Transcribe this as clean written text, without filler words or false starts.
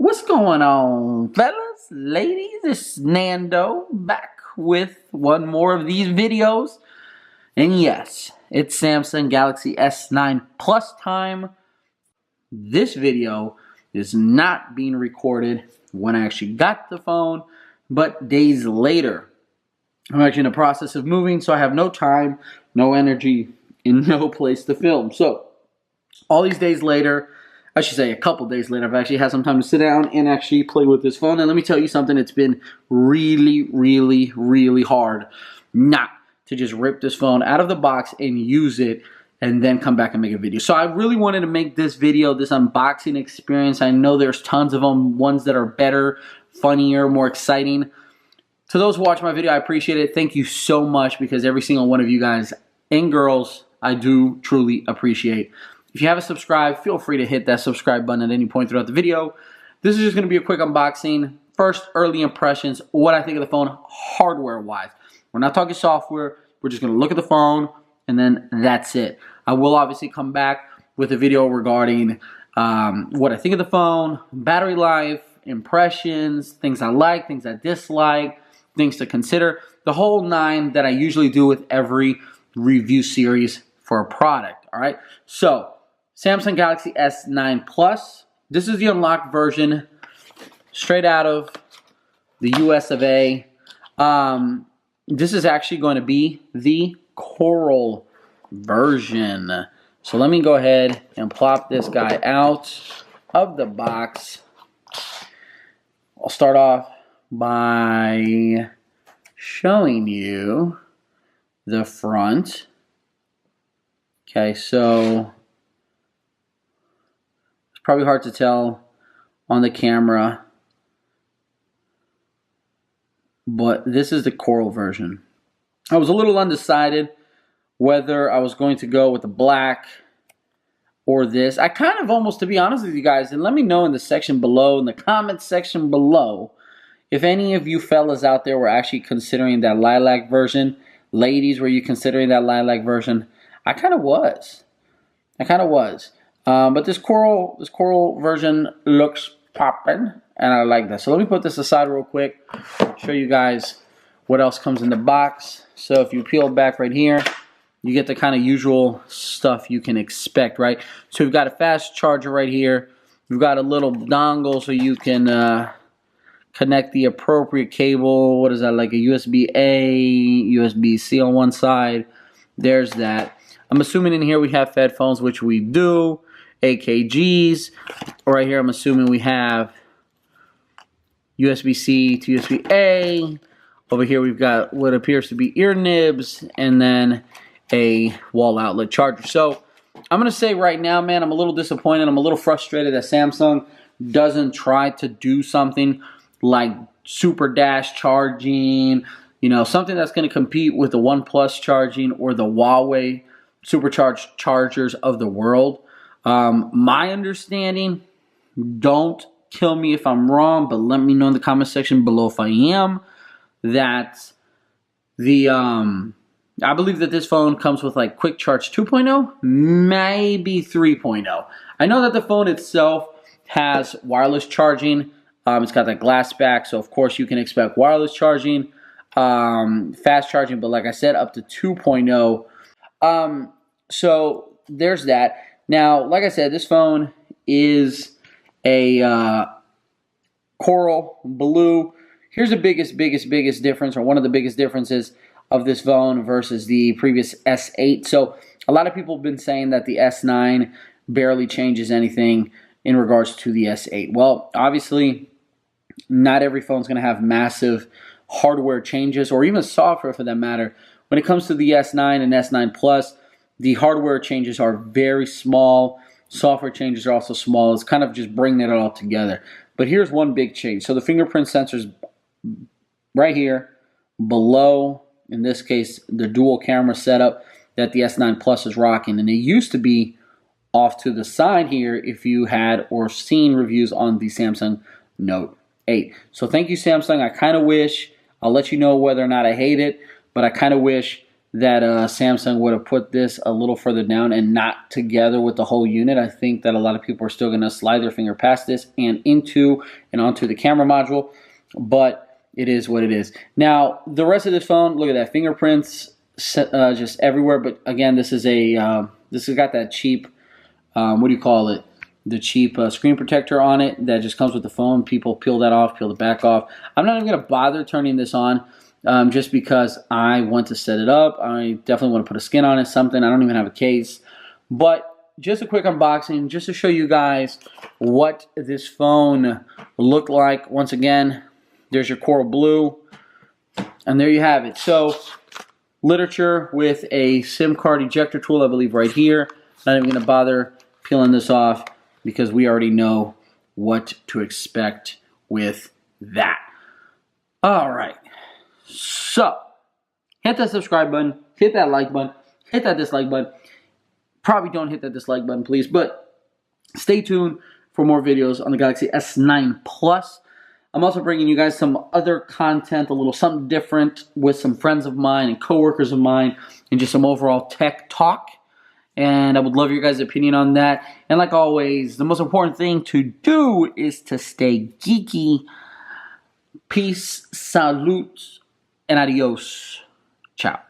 What's going on, fellas, ladies? It's Nando back with one more of these videos. And yes, it's Samsung Galaxy S9 Plus time. This video is not being recorded when I actually got the phone, but days later. I'm actually in the process of moving, so I have no time, no energy, and no place to film. So, all these days later, I should say a couple days later, I've actually had some time to sit down and actually play with this phone. And let me tell you something, it's been really hard not to just rip this phone out of the box and use it and then come back and make a video. So I really wanted to make this video, this unboxing experience. I know there's tons of them, ones that are better, funnier, more exciting. To those who watch my video, I appreciate it. Thank you so much, because every single one of you guys and girls, I do truly appreciate. If you haven't subscribed, feel free to hit that subscribe button at any point throughout the video. This is just going to be a quick unboxing. First, early impressions, what I think of the phone hardware-wise. We're not talking software. We're just going to look at the phone, and then that's it. I will obviously come back with a video regarding what I think of the phone, battery life, impressions, things I like, things I dislike, things to consider. The whole nine that I usually do with every review series for a product, all right? So, Samsung Galaxy S9 Plus. This is the unlocked version, straight out of the US of A. This is actually going to be the Coral version. So let me go ahead and plop this guy out of the box. I'll start off by showing you the front. Okay, so it's probably hard to tell on the camera, but this is the Coral version. I was a little undecided whether I was going to go with the black or this. I kind of almost, to be honest with you guys, and let me know in the section below, in the comment section below, if any of you fellas out there were actually considering that lilac version. Ladies, were you considering that lilac version? I kind of was. But this coral version looks poppin', and I like that. So let me put this aside real quick, show you guys what else comes in the box. So if you peel back right here, you get the kind of usual stuff you can expect, right? So we've got a fast charger right here. We've got a little dongle so you can connect the appropriate cable. What is that, like a USB-A, USB-C on one side? There's that. I'm assuming in here we have headphones, which we do. AKGs. Right here I'm assuming we have USB-C to USB-A. Over here we've got what appears to be ear nibs, and then a wall outlet charger. So I'm going to say right now, man, I'm a little disappointed. I'm a little frustrated that Samsung doesn't try to do something like super dash charging, you know, something that's going to compete with the OnePlus charging or the Huawei supercharged chargers of the world. My understanding, don't kill me if I'm wrong, but let me know in the comment section below if I am, that the I believe that this phone comes with like Quick Charge 2.0, maybe 3.0. I know that the phone itself has wireless charging. It's got that glass back, so of course you can expect wireless charging, fast charging, but like I said, up to 2.0. So there's that. Now, like I said, this phone is a coral blue. Here's the biggest difference, or one of the biggest differences of this phone versus the previous S8. So a lot of people have been saying that the S9 barely changes anything in regards to the S8. Well, obviously, not every phone is going to have massive hardware changes, or even software for that matter. When it comes to the S9 and S9 Plus, the hardware changes are very small. Software changes are also small. It's kind of just bringing it all together. But here's one big change. So the fingerprint sensor's right here below, in this case, the dual camera setup that the S9 Plus is rocking. And it used to be off to the side here if you had or seen reviews on the Samsung Note 8. So thank you, Samsung. I kind of wish, I'll let you know whether or not I hate it, but I kind of wish that Samsung would have put this a little further down and not together with the whole unit. I think that a lot of people are still going to slide their finger past this and into and onto the camera module, but it is what it is. Now, the rest of this phone, look at that, fingerprints just everywhere. But again, this is a this has got that cheap, what do you call it? The cheap screen protector on it that just comes with the phone. People peel that off, peel the back off. I'm not even going to bother turning this on just because I want to set it up. I definitely want to put a skin on it, something. I don't even have a case. But just a quick unboxing just to show you guys what this phone looked like. Once again, there's your coral blue. And there you have it. So, literature with a SIM card ejector tool, I believe, right here. Not even going to bother peeling this off because we already know what to expect with that. All right. So, hit that subscribe button, hit that like button, hit that dislike button. Probably don't hit that dislike button, please, but stay tuned for more videos on the Galaxy S9 Plus. I'm also bringing you guys some other content, a little something different with some friends of mine and coworkers of mine, and just some overall tech talk. And I would love your guys' opinion on that. And like always, the most important thing to do is to stay geeky. Peace, salute, and adios. Ciao.